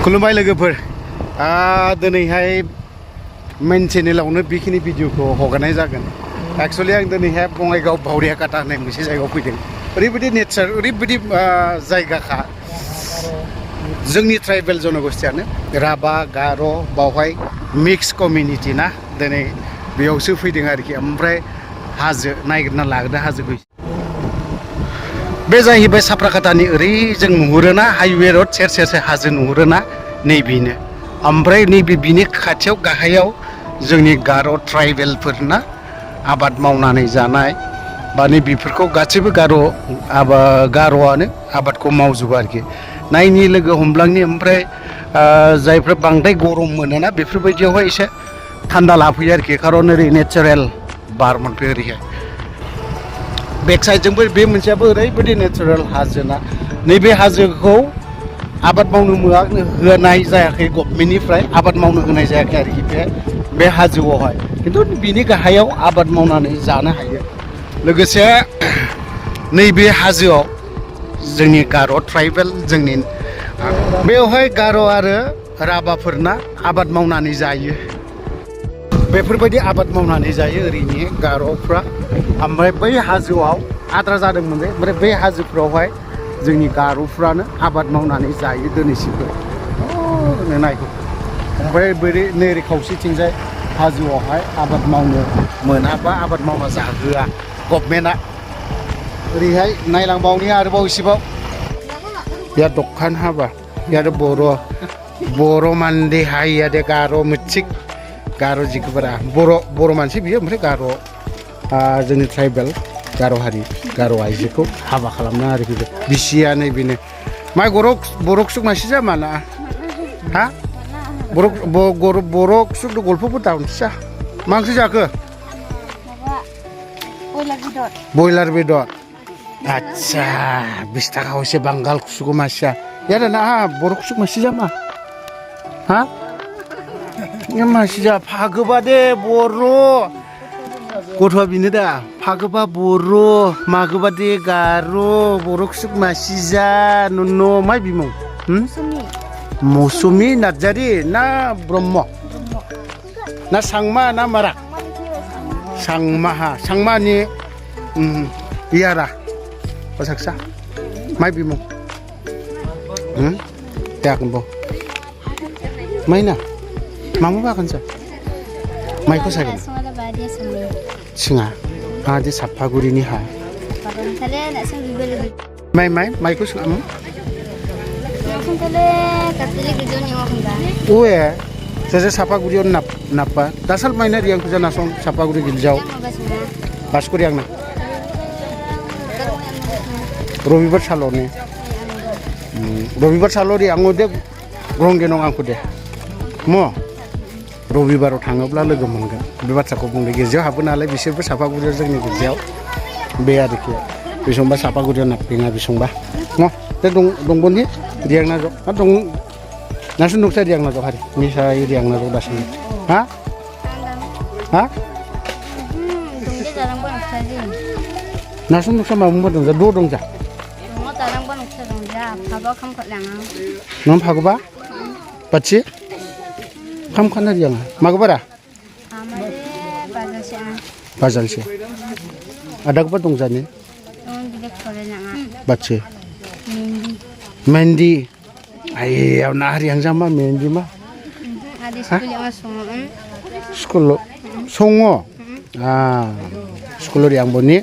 खुलुमबाय लोगोफोर दिनैहाय मेन चेनेलावनो बेखिनि भिडिअखौ हगारनाय जागोन। एक्चुअली आं दिनैहाय बङाइगाव बावरियाकाटा होननाय मोनसे जायगायाव फैदों। ओरैबायदि नेचार ओरैबायदि जायगाखा जोंनि ट्राइबेल जनगोष्ठियानो राभा गार' बावहाय मिक्स कमिउनिटि ना दिनै बेयावसो फैदों आरोखि। ओमफ्राय हाजो नायगिरना लाग्रोदो हाजोखौ। बे जाहैबाय साफ्राकाटानि ओरै जों नुहुरोना हाइवे रड सेर सेर हाजो नुहुरोना नैबेनो। ओमफ्राय नैबे बिनि खाथियाव गाहायाव जोंनि गार' ट्राइबेलफोरना आबाद मावनानै जानाय बा नैबेफोरखौ गासैबो गार'आनो आबादखौ मावजोबो आरोखि। नायनि लोगो हमलांनि ओमफ्राय जायफ्रा बांद्राय गरम मोनोना बेफोरबायदियावहाय एसे थान्दा लाफैयो आरोखि। खारन ओरै नेचारेल बार मोनफैयो ओरैहाय। बेक साइडजोंबो बे मोनसेयाबो ओरैबायदि नेचारेल हाजोना। नैबे हाजोखौ आबाद मावनो होनाय जायाखै गभर्नमेन्टनिफ्राय, आबाद मावनो होनाय जायाखै आरोखि बे हाजोआवहाय। खिन्थु बिनि गाहायाव आबाद मावनानै जानो हायो। लोगोसे नैबे हाजोआव जोंनि गार' ट्राइबेल जोंनि बेवहाय गार' आरो राभाफोरना आबाद मावनानै जायो। बेफोरबायदि आबाद मावनानै जायो ओरैनि गार'फ्रा। ओमफ्राय बै हाजोआव आद्रा जादोंमोन जे, ओमफ्राय बै हाजोफ्रावहाय जोंनि गार'फ्रानो आबाद मावनानै जायो दिनैसिमबो। नायखौ ओमफ्राय बोरै नैरै खावसेथिंजाय हाजोआवहाय आबाद मावनो मोनाबा आबाद मावना जाहोआ गभर्नमेन्टआ। ओरैहाय नायलांबावनि आरोबाव एसेबाव या दखान हाबा या बर' मानदे हाइया दे गार' मिथिक गार' जिखोफोरा बर' मानसि बियो। ओमफ्राय गार' जोंनि ट्राइबेल गार' हारि गार' आइजोखौ हाबा खालामना आरोखि बिसिया नैबेनो माइ बर'क सुक मानसि जामाना हा बर'क सुक गल्पफोर दाउनसा मा ओंख्रि जाखो? बयलार बेदर। आच्छा 20 थाखा हसे बांगाल कुसुक मासिया यादा ना बर'क सुक मासि जामा हा मासि जा फागोबा दे बर' गथ'आ बिनो दा फागोबा बर' मागोबा दे गार' बर' सुक मासि जा नुनो माइ बिमुं मौसुमि नार्जारि ना ब्रह्म ना सांमा ना मारा सांमानि इयारा पसाकसा माइ बिमुं दागोन बाव माइना मामु बागोन जा माइखौ सागोन सिङा आदि साफागुरिनि हा माइखौ सोङामु उए सेसे साफागुरियाव नापा दासल माइना रियां फुजा नासं साफागुरि गिलजाव बासकुरि आंना रबिबार साल'ने रबिबार साल'रि आङो दे रंगे नं आंखौ दे रबिबाराव थाङोब्ला लोगो मोनगोन बे बाथ्राखौ बुंदों। गिर्जायाव हाबो नालाय बिसोरबो साफागुरियाव जोंनि गिर्जायाव बे आरोखि बेसेबांबा साफागुरियाव नापफिङा बेसेबांबा दे दंबनि रियांना ज' दं नासुन दंसा रियांना ज' हारि मिसाय रियांना ज' दासिम हा नासुन दंसा माबा दं जा द' दं जा नों फागोबा बाथि खाम खाना रियाङा मागो बारा बाजालसे आदागोबा दंजाने बाथि मेहंदी आयाव ना रियां जामा मेहंदी मा स्कुल सङो स्कुल रियां बनि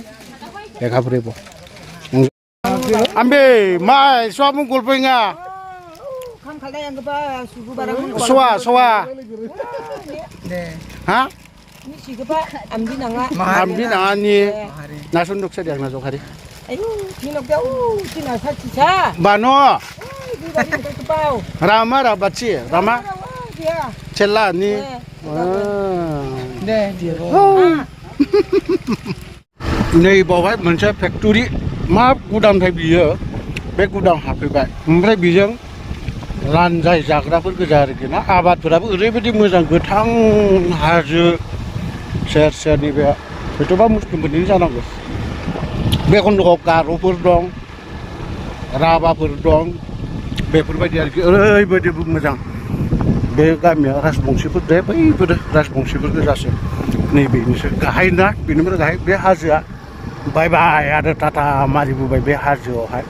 लेखा फरायबो आमबे माइ सुआमु गलपेङा soa ha amdi nanga ni nasun duk sediak na jokari bano rama rabaci rama cella ni नै बावहाय मोनसे फेक्टरि मा गुदामथाय बियो बे गुदाम हाबफैबाय ओमफ्राय बिजों रानजाय जाग्राफोर गोजा आरोखि ना। आबादफोराबो ओरैबायदि मोजां गोथां हाजो सेर सेरनि बे हयथ'बा मुस्लिमफोरनि जानांगौ। बे खन्द'आव गार'फोर दं राभाफोर दं बेफोरबायदि आरोखि ओरैबायदि मोजां बे गामिया राजबंसिफोर दे बैफोर राजबंसिफोर गोजासो नैबेनोसो गाहाय ना बेनिफ्राय गाहाय बे हाजोआ बाय बाय आरो टाटा मारिबोबाय बे हाजोआवहाय